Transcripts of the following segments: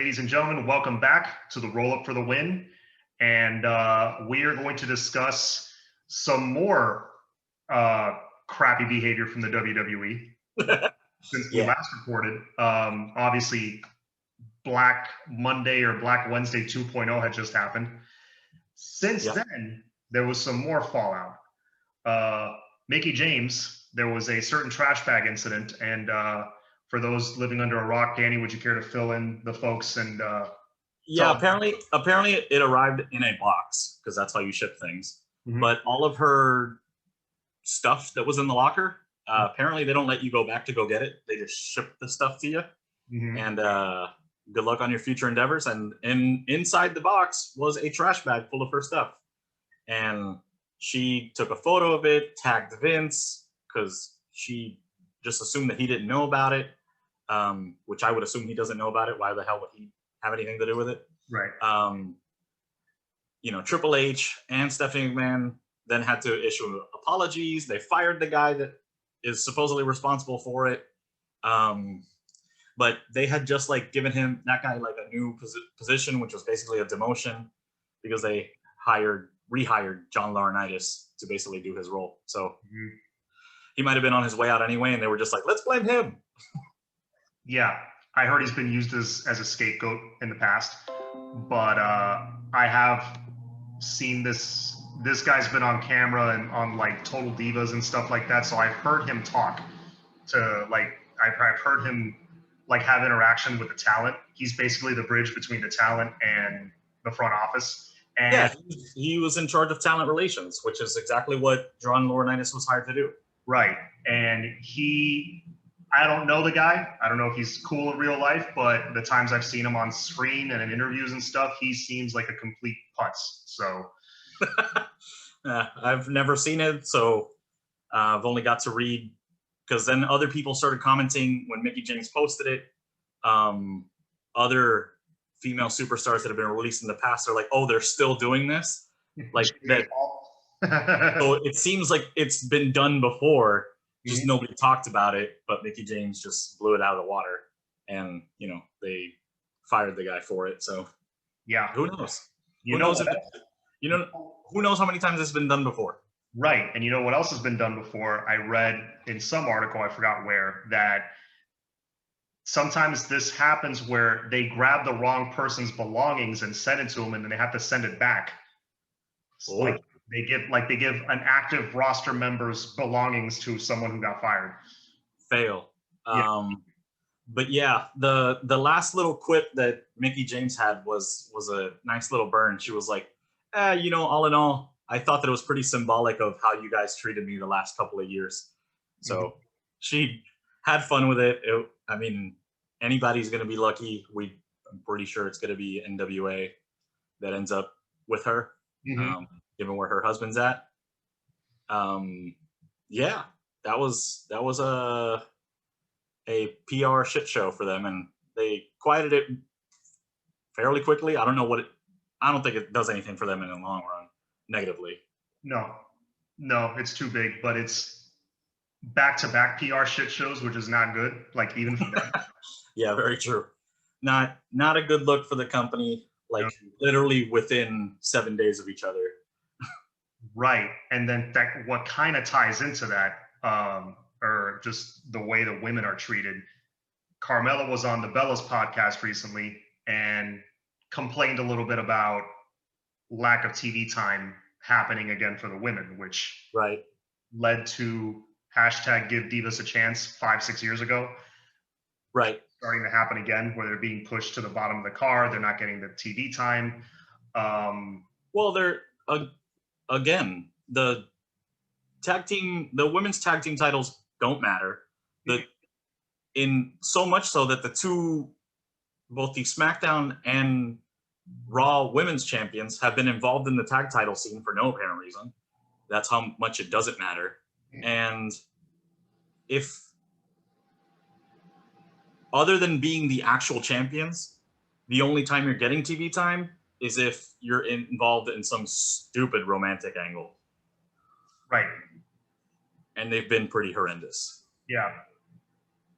Ladies and gentlemen, welcome back to the Roll Up for the Win. And we are going to discuss some more crappy behavior from the WWE since we last recorded. Obviously, Black Monday or Black Wednesday 2.0 had just happened. Since then, there was some more fallout. Mickie James, there was a certain trash bag incident, and for those living under a rock, Danny, would you care to fill in the folks? And apparently it arrived in a box because that's how you ship things. Mm-hmm. But all of her stuff that was in the locker, apparently they don't let you go back to go get it. They just ship the stuff to you. Mm-hmm. And good luck on your future endeavors. And inside the box was a trash bag full of her stuff. And she took a photo of it, tagged Vince, because she just assumed that he didn't know about it, which I would assume he doesn't know about it. Why the hell would he have anything to do with it? Right. Triple H and Stephanie McMahon then had to issue apologies. They fired the guy that is supposedly responsible for it. But they had just given him, that guy, a new position, which was basically a demotion, because they rehired John Laurinaitis to basically do his role. So he might have been on his way out anyway, and they were just like, let's blame him. Yeah, I heard he's been used as a scapegoat in the past, but I have seen this guy's been on camera and on Total Divas and stuff like that, so I've heard him talk to I've heard him have interaction with the talent. He's basically the bridge between the talent and the front office. And yeah, he was in charge of talent relations, which is exactly what John Laurinaitis was hired to do. Right. And I don't know the guy. I don't know if he's cool in real life, but the times I've seen him on screen and in interviews and stuff, he seems like a complete putz. So I've never seen it, so I've only got to read, because then other people started commenting when Mickie James posted it. Other female superstars that have been released in the past are like, oh, they're still doing this? That. So it seems like it's been done before, just nobody talked about it, but Mickie James just blew it out of the water, and they fired the guy for it. So yeah, who knows? Who knows how many times it's been done before? Right. And you know what else has been done before? I read in some article, I forgot where, that sometimes this happens where they grab the wrong person's belongings and send it to them, and then they have to send it back. Oh. They give an active roster member's belongings to someone who got fired. Fail. Yeah. But yeah, the last little quip that Mickie James had was a nice little burn. She was like, all in all, I thought that it was pretty symbolic of how you guys treated me the last couple of years. So she had fun with it. I mean, anybody's going to be lucky. I'm pretty sure it's going to be NWA that ends up with her, given where her husband's at. Yeah, that was a PR shit show for them, and they quieted it fairly quickly. I don't think it does anything for them in the long run, negatively. No, it's too big, but it's back-to-back PR shit shows, which is not good. Even for them. Yeah, very true. Not a good look for the company. Literally within 7 days of each other. Right, and then what kind of ties into that, or just the way the women are treated. Carmella was on the Bellas podcast recently and complained a little bit about lack of TV time happening again for the women, which led to #Give Divas a Chance 5-6 years ago. Right. Starting to happen again, where they're being pushed to the bottom of the card. They're not getting the TV time. Well, they're again, the women's tag team titles don't matter. In so much so that both the SmackDown and Raw women's champions have been involved in the tag title scene for no apparent reason. That's how much it doesn't matter. And if, other than being the actual champions, the only time you're getting TV time is if you're involved in some stupid romantic angle. Right. And they've been pretty horrendous. Yeah.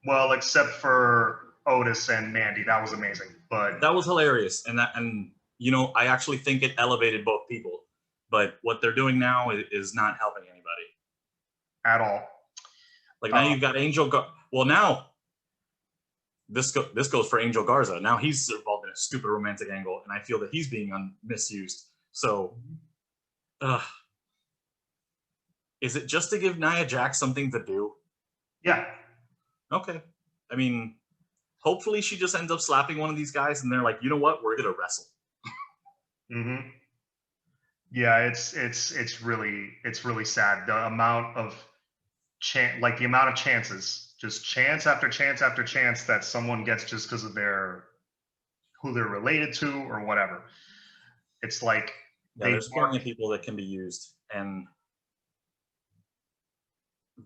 Well, except for Otis and Mandy. That was amazing. But that was hilarious, and you know, I actually think it elevated both people. But what they're doing now is not helping anybody at all. Like now you've got well, now this goes for Angel Garza. Now he's involved in a stupid romantic angle, and I feel that he's being misused. So, is it just to give Nia Jax something to do? Yeah. Okay. I mean, hopefully she just ends up slapping one of these guys, and they're like, you know what, we're gonna wrestle. Mm-hmm. Yeah, it's really sad. The amount of the amount of chances, just chance after chance after chance that someone gets just because of who they're related to or whatever. It's like there's plenty of people that can be used and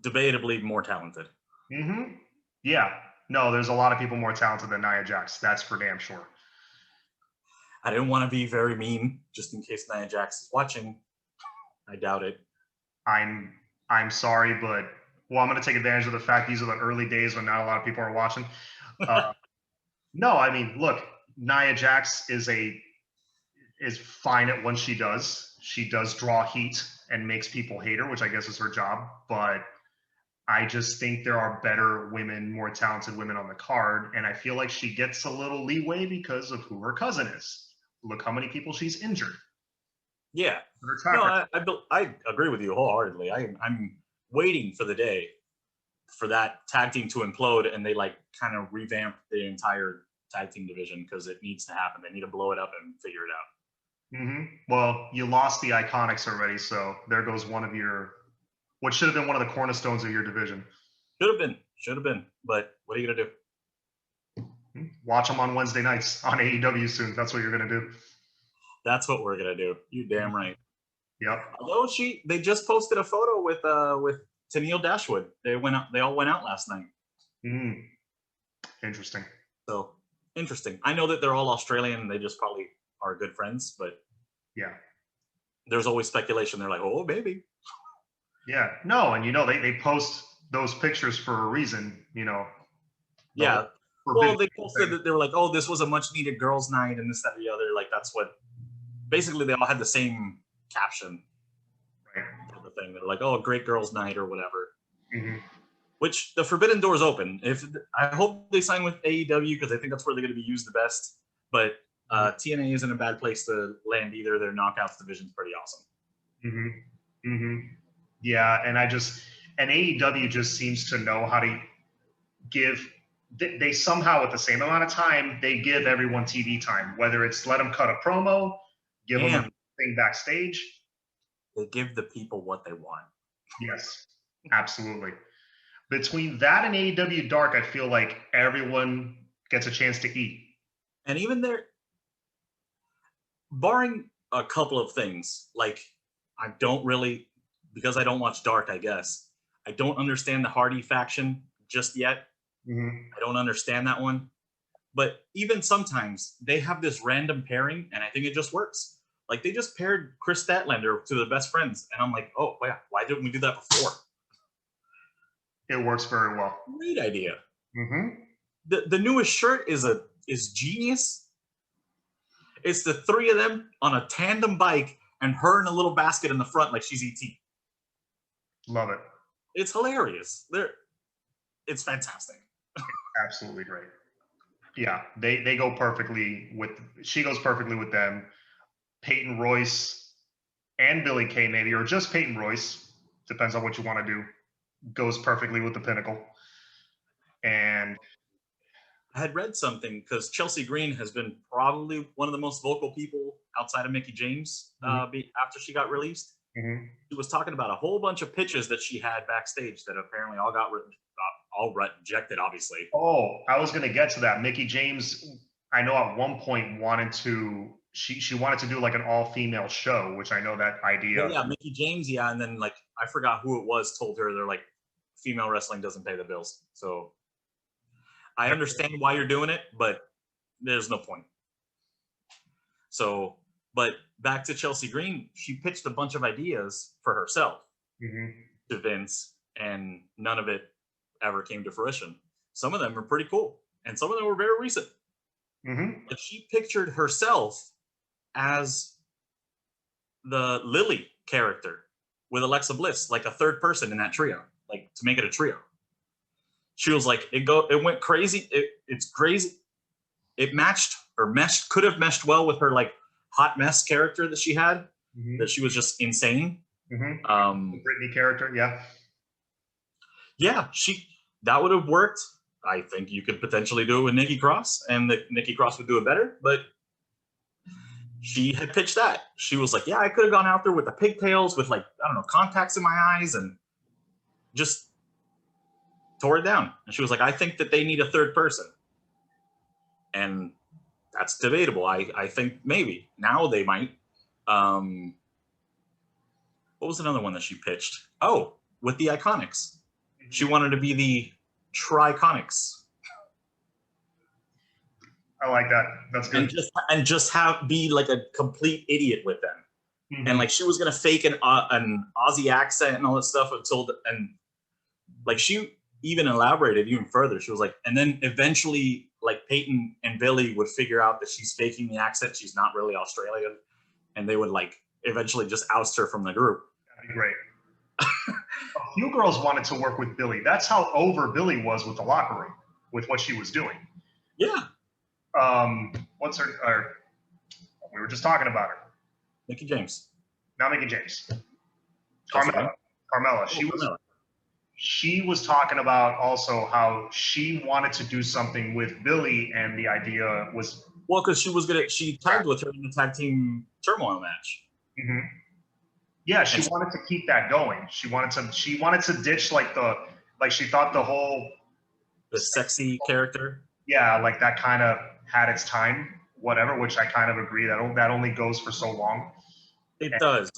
debatably more talented. Mm-hmm. Yeah. No, there's a lot of people more talented than Nia Jax. That's for damn sure. I didn't want to be very mean, just in case Nia Jax is watching. I doubt it. I'm sorry, but I'm going to take advantage of the fact these are the early days when not a lot of people are watching. No, I mean, look, Nia Jax is fine at what she does. She does draw heat and makes people hate her, which I guess is her job. But I just think there are better women, more talented women on the card, and I feel like she gets a little leeway because of who her cousin is. Look how many people she's injured. Yeah. No, I agree with you wholeheartedly. I'm waiting for the day for that tag team to implode and they like kind of revamp the entire tag team division because it needs to happen. They need to blow it up and figure it out. Mm-hmm. Well, you lost the Iconics already, so there goes one of what should have been one of the cornerstones of your division. Should have been. But what are you gonna do? Watch them on Wednesday nights on AEW soon. That's what you're gonna do. That's what we're gonna do. You damn right. Yep. Although they just posted a photo with Tennille Dashwood. They all went out last night. Interesting. So interesting. I know that they're all Australian and they just probably are good friends, but yeah. There's always speculation. They're like, oh, maybe. Yeah. No, and they post those pictures for a reason, Yeah. Well, they posted that they were like, oh, this was a much needed girls' night and this, that, and the other. Like that's what basically they all had the same caption. Right. For the thing. They're like, oh, a great girls' night or whatever. Mm-hmm. Which the forbidden door is open. I hope they sign with AEW because I think that's where they're going to be used the best. But TNA isn't a bad place to land either. Their knockouts division's pretty awesome. Mm-hmm. Mm-hmm. Yeah, and AEW just seems to know how to give. They somehow, at the same amount of time, they give everyone TV time. Whether it's let them cut a promo, give them a thing backstage. They give the people what they want. Yes, absolutely. Between that and AEW Dark, I feel like everyone gets a chance to eat. And even there, barring a couple of things, like I don't really, because I don't watch Dark, I guess, I don't understand the Hardy faction just yet. Mm-hmm. I don't understand that one. But even sometimes they have this random pairing, and I think it just works. Like they just paired Chris Statlander to the best friends, and I'm like, oh, yeah, why didn't we do that before? It works very well. Great idea. Mm-hmm. The newest shirt is genius. It's the three of them on a tandem bike and her in a little basket in the front like she's E.T. Love it. It's hilarious. It's fantastic. Absolutely great. Yeah, they go perfectly she goes perfectly with them. Peyton Royce and Billie Kay maybe, or just Peyton Royce, depends on what you want to do, goes perfectly with the Pinnacle. And I had read something because Chelsea Green has been probably one of the most vocal people outside of Mickie James after she got released. Mm-hmm. She was talking about a whole bunch of pitches that she had backstage that apparently all got rejected, obviously. Oh, I was going to get to that. Mickie James, I know at one point she wanted to do like an all-female show, which I know that idea. Well, yeah, Mickie James, yeah, and then like I forgot who it was told her they're like female wrestling doesn't pay the bills. So I understand why you're doing it, but there's no point. So, but back to Chelsea Green, she pitched a bunch of ideas for herself to Vince, and none of it ever came to fruition. Some of them are pretty cool, and some of them were very recent. Like she pictured herself as the Lily character with Alexa Bliss, like a third person in that trio, like to make it a trio. She was like, it went crazy. It's crazy. It could have meshed well with her like hot mess character that she had. That she was just insane. The Britney character, yeah. Yeah, that would have worked. I think you could potentially do it with Nikki Cross, and Nikki Cross would do it better. But she had pitched that. She was like, "Yeah, I could have gone out there with the pigtails, with like I don't know, contacts in my eyes, and just tore it down." And she was like, "I think that they need a third person," and that's debatable. I think maybe now they might. What was another one that she pitched? Oh, with the Iconics. She wanted to be the Triconics. I like that. That's good. And just be like a complete idiot with them. And like she was gonna fake an Aussie accent and all that stuff and like she even elaborated even further. She was like, and then eventually like Peyton and Billy would figure out that she's faking the accent. She's not really Australian, and they would like eventually just oust her from the group. That'd be great. A few girls wanted to work with Billy. That's how over Billy was with the locker room, with what she was doing. Yeah. What's her? We were just talking about her. Mickie James. Not Mickie James. Carmella. Carmella. She was talking about also how she wanted to do something with Billy, and the idea was because she tagged with her in the tag team turmoil match. Yeah, she wanted to keep that going. She wanted to ditch she thought the sexy character. Yeah, like that kind of had its time, whatever, which I kind of agree that only goes for so long. It does.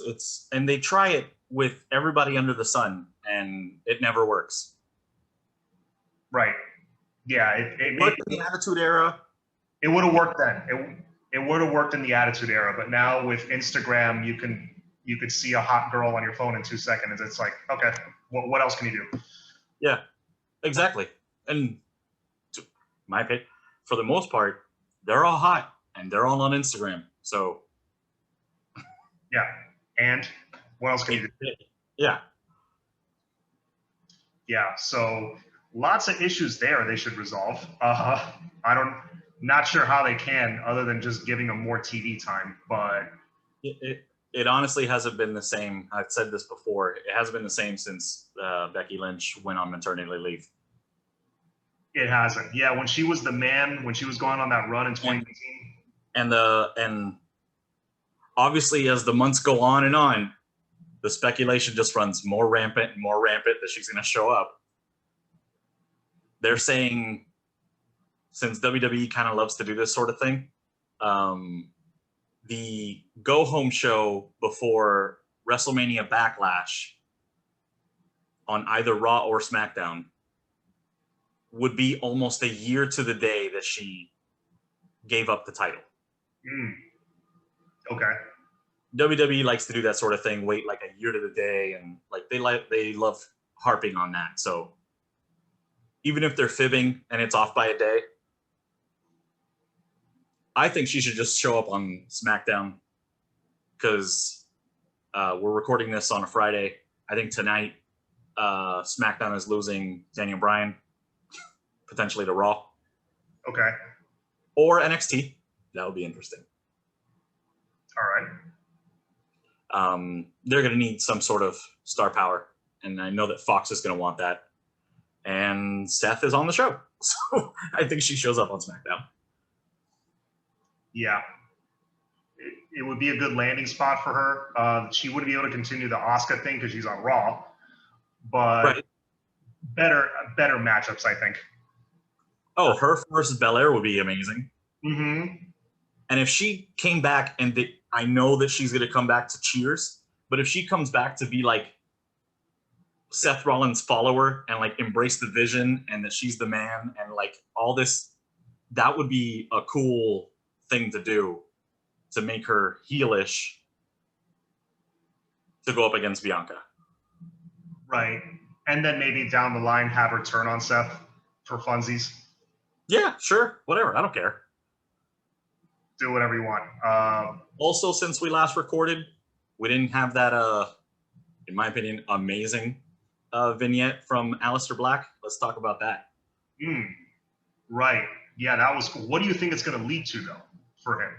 And they try it with everybody under the sun, and it never works. Right. Yeah. It worked in the Attitude Era. It would have worked then. It would have worked in the Attitude Era, but now with Instagram, you could see a hot girl on your phone in 2 seconds. It's like, okay, what else can you do? Yeah, exactly. And to my opinion, for the most part, they're all hot and they're all on Instagram. So yeah. And what else can you do? Yeah. Yeah. So lots of issues there they should resolve. Not sure how they can, other than just giving them more TV time, but it honestly hasn't been the same. I've said this before. It hasn't been the same since Becky Lynch went on maternity leave. It hasn't. Yeah, when she was when she was going on that run in 2019. And obviously, as the months go on, the speculation just runs more rampant and more rampant that she's going to show up. They're saying, since WWE kind of loves to do this sort of thing, the go-home show before WrestleMania Backlash on either Raw or SmackDown would be almost a year to the day that she gave up the title. Okay. WWE likes to do that sort of thing, wait like a year to the day, and like they love harping on that. So even if they're fibbing and it's off by a day, I think she should just show up on SmackDown, because we're recording this on a Friday. I think tonight SmackDown is losing Daniel Bryan, potentially to Raw. Okay. Or NXT. That would be interesting. All right. They're going to need some sort of star power, and I know that Fox is going to want that. And Seth is on the show, so I think she shows up on SmackDown. Yeah, it would be a good landing spot for her. She wouldn't be able to continue the Asuka thing because she's on Raw, but right. better matchups, I think. Oh, her versus Belair would be amazing. Mm-hmm. And if she came back, and I know that she's going to come back to Cheers, but if she comes back to be like Seth Rollins' follower and like embrace the vision and that she's the man and like all this, that would be a cool thing to do, to make her heelish to go up against Bianca. Right. And then maybe down the line have her turn on Seth for funsies. Yeah, sure. Whatever. I don't care. Do whatever you want. Also, since we last recorded, we didn't have that, in my opinion, amazing vignette from Aleister Black. Let's talk about that. Right. Yeah, that was cool. What do you think it's going to lead to, though, for him?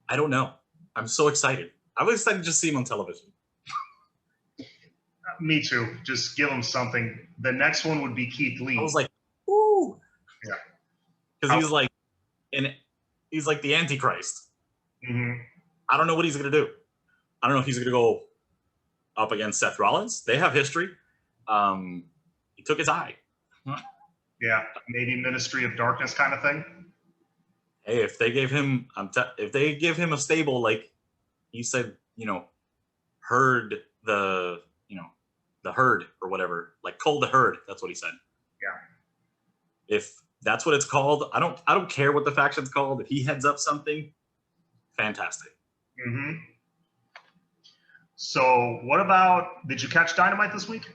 I don't know. I'm so excited. I was excited to just see him on television. Me too. Just give him something. The next one would be Keith Lee. I was like, ooh. Yeah. Because he's like the Antichrist. Mm-hmm. I don't know what he's going to do. I don't know if he's going to go up against Seth Rollins. They have history. He took his eye. Yeah, maybe Ministry of Darkness kind of thing. Hey, if they gave him, if they give him a stable, like he said, herd the herd or whatever, like Cull the Herd. That's what he said. Yeah. If that's what it's called, I don't care what the faction's called. If he heads up something, fantastic. Mm-hmm. So what about, did you catch Dynamite this week?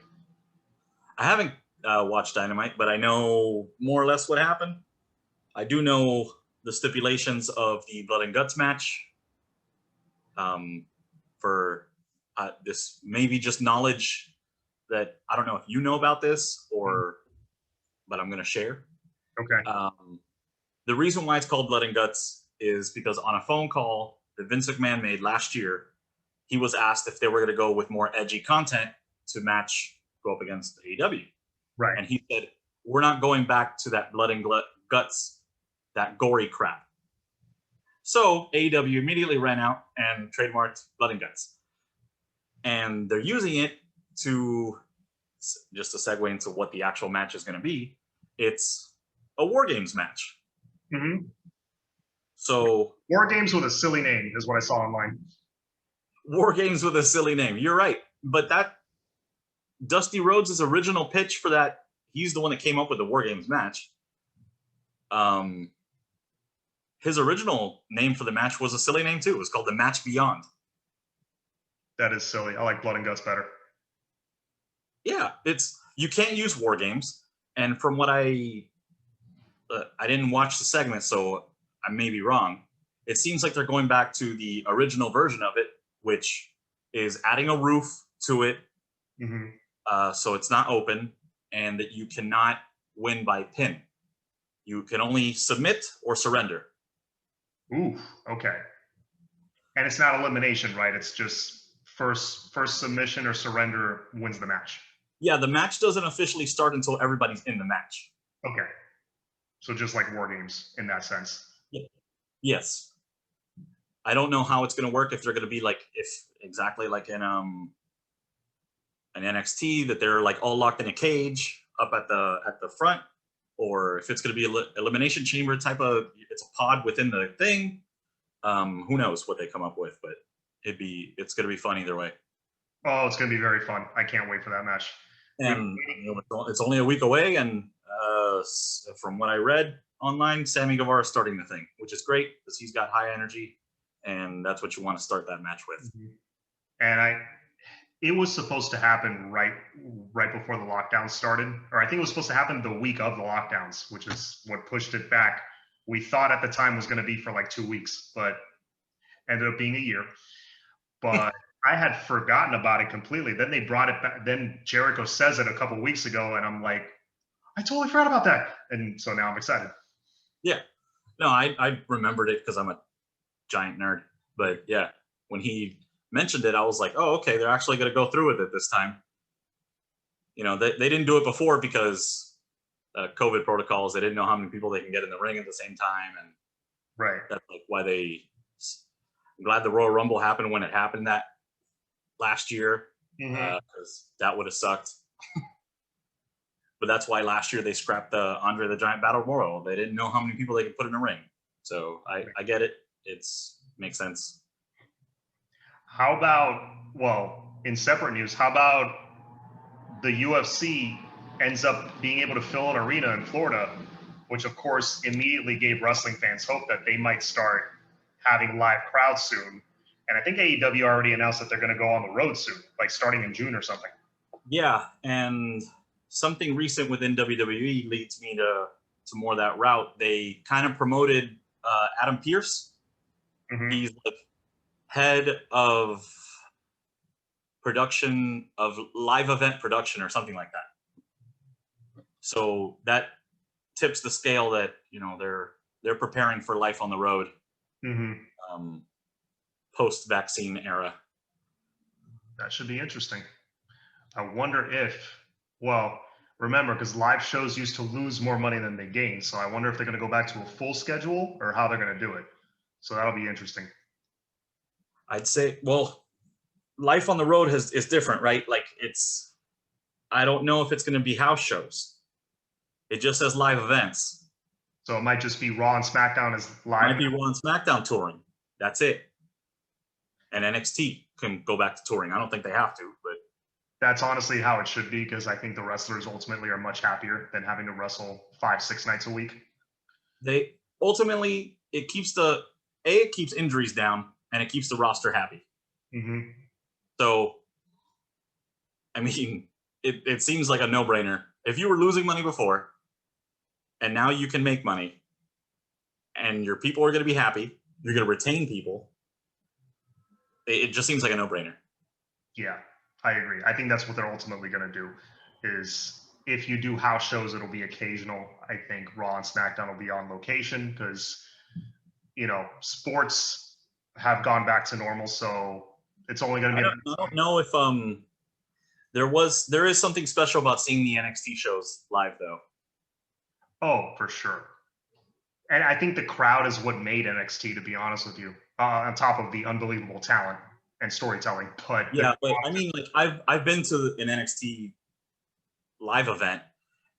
I haven't watched Dynamite, but I know more or less what happened. I do know the stipulations of the Blood and Guts match. For this maybe just knowledge that I don't know if you know about this but I'm going to share. Okay. The reason why it's called Blood and Guts is because on a phone call that Vince McMahon made last year, he was asked if they were going to go with more edgy content to go up against AEW. Right. And he said, we're not going back to that blood and guts, that gory crap. So AEW immediately ran out and trademarked Blood and Guts. And they're using it to, just to segue into what the actual match is going to be, it's a War Games match. Mm-hmm. So War Games with a silly name is what I saw online. War Games with a silly name. You're right. But that Dusty Rhodes' original pitch for that, he's the one that came up with the War Games match. His original name for the match was a silly name too. It was called The Match Beyond. That is silly. I like Blood and Guts better. Yeah, you can't use War Games. And from what I didn't watch the segment, so I may be wrong. It seems like they're going back to the original version of it, which is adding a roof to it. Mm-hmm. So it's not open, and that you cannot win by pin. You can only submit or surrender. Ooh, okay. And it's not elimination, right? It's just first submission or surrender wins the match. Yeah, the match doesn't officially start until everybody's in the match. Okay. So just like War Games in that sense. Yeah. Yes. I don't know how it's going to work, if they're going to be like, exactly like in an NXT, that they're like all locked in a cage up at the front, or if it's going to be an elimination chamber type of, it's a pod within the thing. Who knows what they come up with, but it's going to be fun either way. Oh, it's going to be very fun. I can't wait for that match. And it's only a week away, and from what I read online, Sammy Guevara is starting the thing, which is great because he's got high energy, and that's what you want to start that match with. Mm-hmm. And it was supposed to happen right before the lockdown started, or I think it was supposed to happen the week of the lockdowns, which is what pushed it back. We thought at the time was going to be for like 2 weeks, but ended up being a year. But I had forgotten about it completely. Then they brought it back. Then Jericho says it a couple weeks ago, and I'm like, I totally forgot about that. And so now I'm excited. Yeah. No, I remembered it because I'm a giant nerd. But yeah, when he mentioned it, I was like, oh, okay, they're actually going to go through with it this time. They didn't do it before because COVID protocols. They didn't know how many people they can get in the ring at the same time. And right. That's like why I'm glad the Royal Rumble happened when it happened that last year, because that would have sucked. But that's why last year they scrapped the Andre the Giant Battle Royal. They didn't know how many people they could put in a ring. So I get it. Makes sense. How about, in separate news, how about the UFC ends up being able to fill an arena in Florida, which of course immediately gave wrestling fans hope that they might start having live crowds soon. And I think AEW already announced that they're going to go on the road soon, like starting in June or something. Yeah, and something recent within WWE leads me to more that route. They kind of promoted Adam Pearce He's like head of production of live event production or something like that. So that tips the scale that they're preparing for life on the road, post-vaccine era. That should be interesting. I wonder if, well, remember, because live shows used to lose more money than they gain. So I wonder if they're going to go back to a full schedule or how they're going to do it. So that'll be interesting. I'd say, well, life on the road is different, right? Like I don't know if it's going to be house shows. It just says live events. So it might just be Raw and SmackDown as live. It might be Raw and SmackDown touring. That's it. And NXT can go back to touring. I don't think they have to, but that's honestly how it should be, because I think the wrestlers ultimately are much happier than having to wrestle 5-6 nights a week. They ultimately, it keeps it keeps injuries down, and it keeps the roster happy. So, I mean, it seems like a no-brainer. If you were losing money before, and now you can make money, and your people are going to be happy, you're going to retain people, it just seems like a no-brainer. Yeah, I agree. I think that's what they're ultimately going to do, is if you do house shows, it'll be occasional. I think Raw and SmackDown will be on location because, sports have gone back to normal. So it's only going to be. I don't know if there is something special about seeing the NXT shows live, though. Oh, for sure. And I think the crowd is what made NXT, to be honest with you, on top of the unbelievable talent and storytelling. But yeah, but I mean, like I've been to an NXT live event,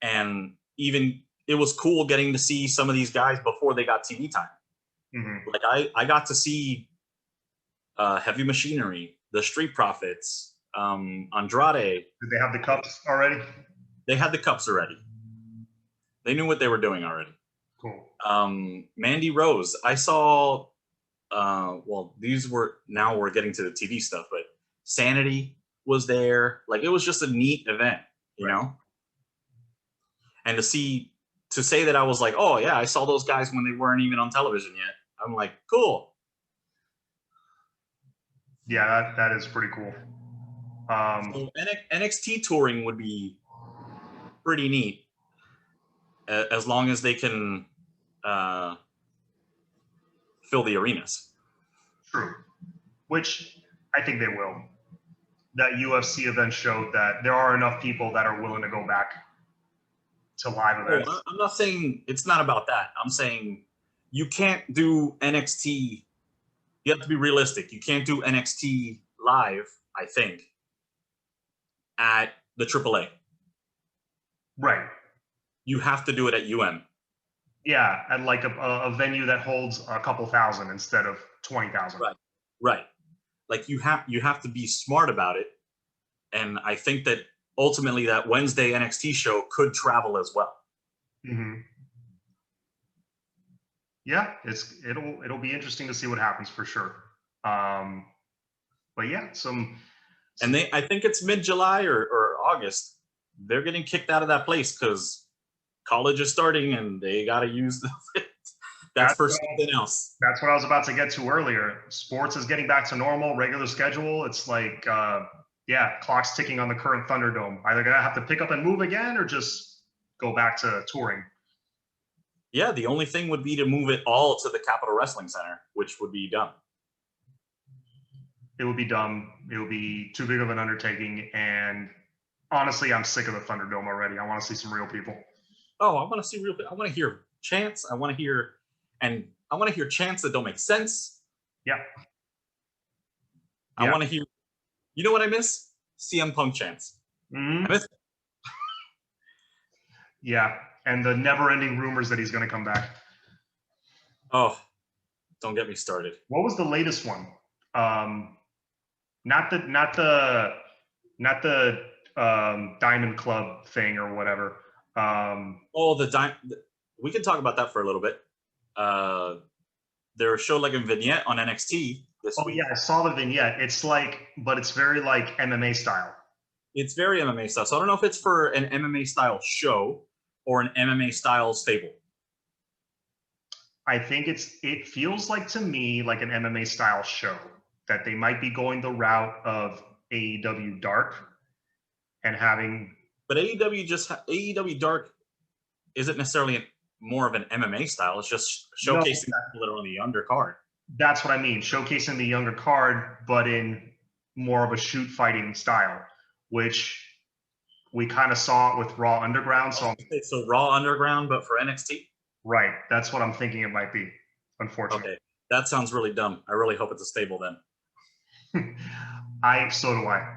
and even it was cool getting to see some of these guys before they got TV time. Like I got to see Heavy Machinery, the Street Profits, Andrade. Did they have the cups already? They had the cups already. They knew what they were doing already. Cool. Mandy Rose. I saw. Well, we're getting to the TV stuff, but Sanity was there. Like, it was just a neat event, you know? And to say that I was like, oh yeah, I saw those guys when they weren't even on television yet. I'm like, cool. Yeah, that is pretty cool. So NXT touring would be pretty neat, as long as they can fill the arenas. True. Which I think they will. That UFC event showed that there are enough people that are willing to go back to live events. Oh, I'm not saying it's not about that. I'm saying you can't do NXT. You have to be realistic. You can't do NXT live, I think, at the AAA. Right. You have to do it at UM. Yeah, at like a venue that holds a couple thousand instead of 20,000. Right. Like you have to be smart about it, and I think that ultimately that Wednesday NXT show could travel as well. Yeah, it'll be interesting to see what happens for sure. But yeah, and I think it's mid-July or August. They're getting kicked out of that place because college is starting and they got to use that's for something else. That's what I was about to get to earlier. Sports is getting back to normal, regular schedule. It's like, clock's ticking on the current Thunderdome. Either gonna have to pick up and move again or just go back to touring. Yeah, the only thing would be to move it all to the Capitol Wrestling Center, which would be dumb. It would be dumb. It would be too big of an undertaking. And honestly, I'm sick of the Thunderdome already. I want to see some real people. Oh, I want to see real people. I want to hear chants. I want to hear chants that don't make sense. Yeah. I want to hear, you know what I miss? CM Punk chants. I miss it. Yeah. And the never-ending rumors that he's going to come back. Oh, don't get me started. What was the latest one? Not the Diamond Club thing or whatever. We can talk about that for a little bit. There showed like a vignette on NXT this week. Yeah, I saw the vignette. It's but it's very like MMA style. It's very MMA style. So I don't know if it's for an MMA style show or an MMA style stable. I think it feels like to me like an MMA style show that they might be going the route of AEW Dark and having. But AEW Dark isn't necessarily more of an MMA style. It's just showcasing people that are on the undercard. That's what I mean, showcasing the younger card, but in more of a shoot fighting style, which we kind of saw it with Raw Underground. So Raw Underground, but for NXT. Right, that's what I'm thinking it might be. Unfortunately, okay, that sounds really dumb. I really hope it's a stable then. So do I.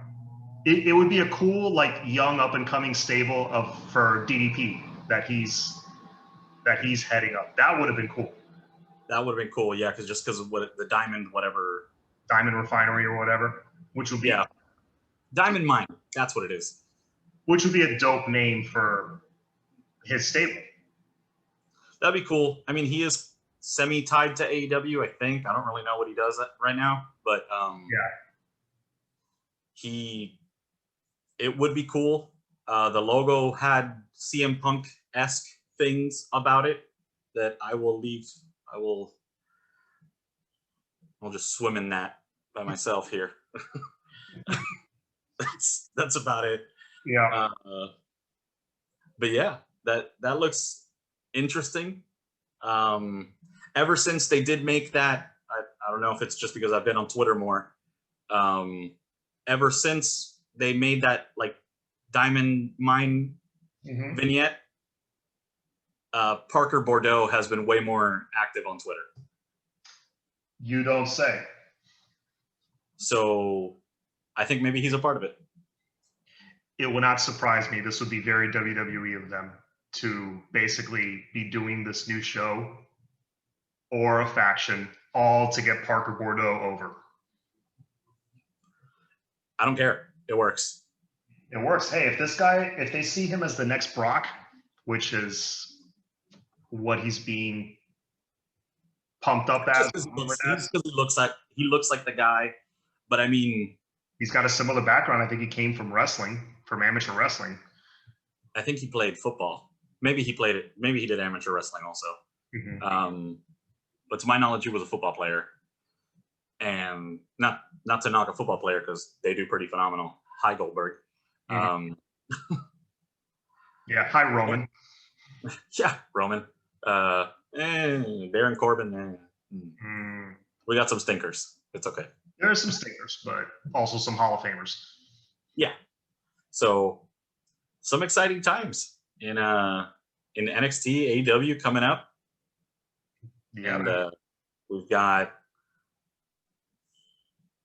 It would be a cool, like, young up and coming stable for DDP that he's heading up. That would have been cool. That would have been cool, yeah, because of what the Diamond Refinery or whatever, which would be Diamond Mine. That's what it is. Which would be a dope name for his stable. That'd be cool. I mean, he is semi-tied to AEW, I think. I don't really know what he does right now, but it would be cool. The logo had CM Punk-esque things about it that I'll just swim in that by myself here. That's about it. Yeah. But yeah, that looks interesting. Ever since they did make that, I don't know if it's just because I've been on Twitter more. Ever since they made that like Diamond Mine vignette, Parker Bordeaux has been way more active on Twitter. You don't say. So I think maybe he's a part of it. It would not surprise me. This would be very WWE of them to basically be doing this new show or a faction all to get Parker Bordeaux over. I don't care. It works. It works. Hey, if they see him as the next Brock, which is what he's being pumped up as, he looks like the guy, but I mean, he's got a similar background. I think he came from amateur wrestling. I think he played football. Maybe he played it. Maybe he did amateur wrestling also. But to my knowledge, he was a football player. And not to knock a football player because they do pretty phenomenal. Hi, Goldberg. Yeah, hi, Roman. Yeah, Roman. Baron Corbin. We got some stinkers. It's okay. There are some stinkers, but also some Hall of Famers. Yeah. So some exciting times in NXT, AEW coming up. Yeah. And we've got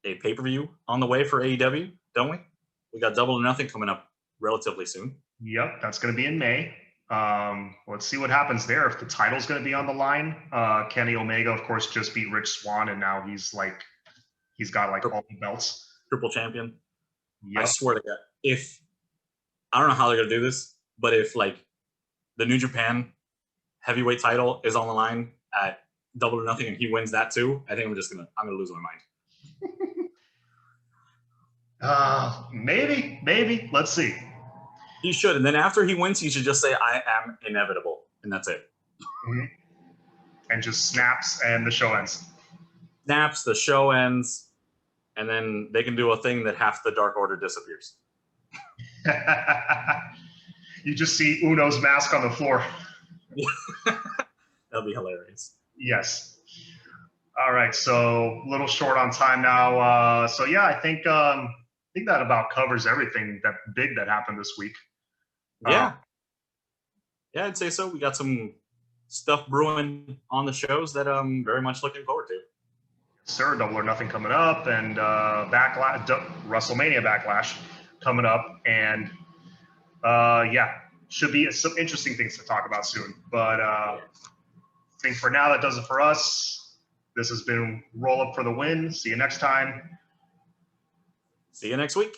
a pay-per-view on the way for AEW, don't we? We got Double or Nothing coming up relatively soon. Yep, that's going to be in May. Let's see what happens there. If the title's going to be on the line, Kenny Omega, of course, just beat Rich Swann, and now he's got like all the belts. Triple champion. Yep. I swear to God, I don't know how they're going to do this, but if like the New Japan heavyweight title is on the line at Double or Nothing and he wins that too, I think I'm going to lose my mind. Maybe. Let's see. He should, and then after he wins, he should just say, "I am inevitable," and that's it. And just snaps, and the show ends. Snaps, the show ends, and then they can do a thing that half the Dark Order disappears. You just see Uno's mask on the floor. That'll be hilarious. Yes. All right, so a little short on time now. So yeah, I think that about covers everything that happened this week. Yeah, I'd say so. We got some stuff brewing on the shows that I'm very much looking forward to. Sir, Double or Nothing coming up, and WrestleMania Backlash coming up, and should be some interesting things to talk about soon. But I think for now that does it for us. This has been Roll Up for the Win. See you next time. See you next week.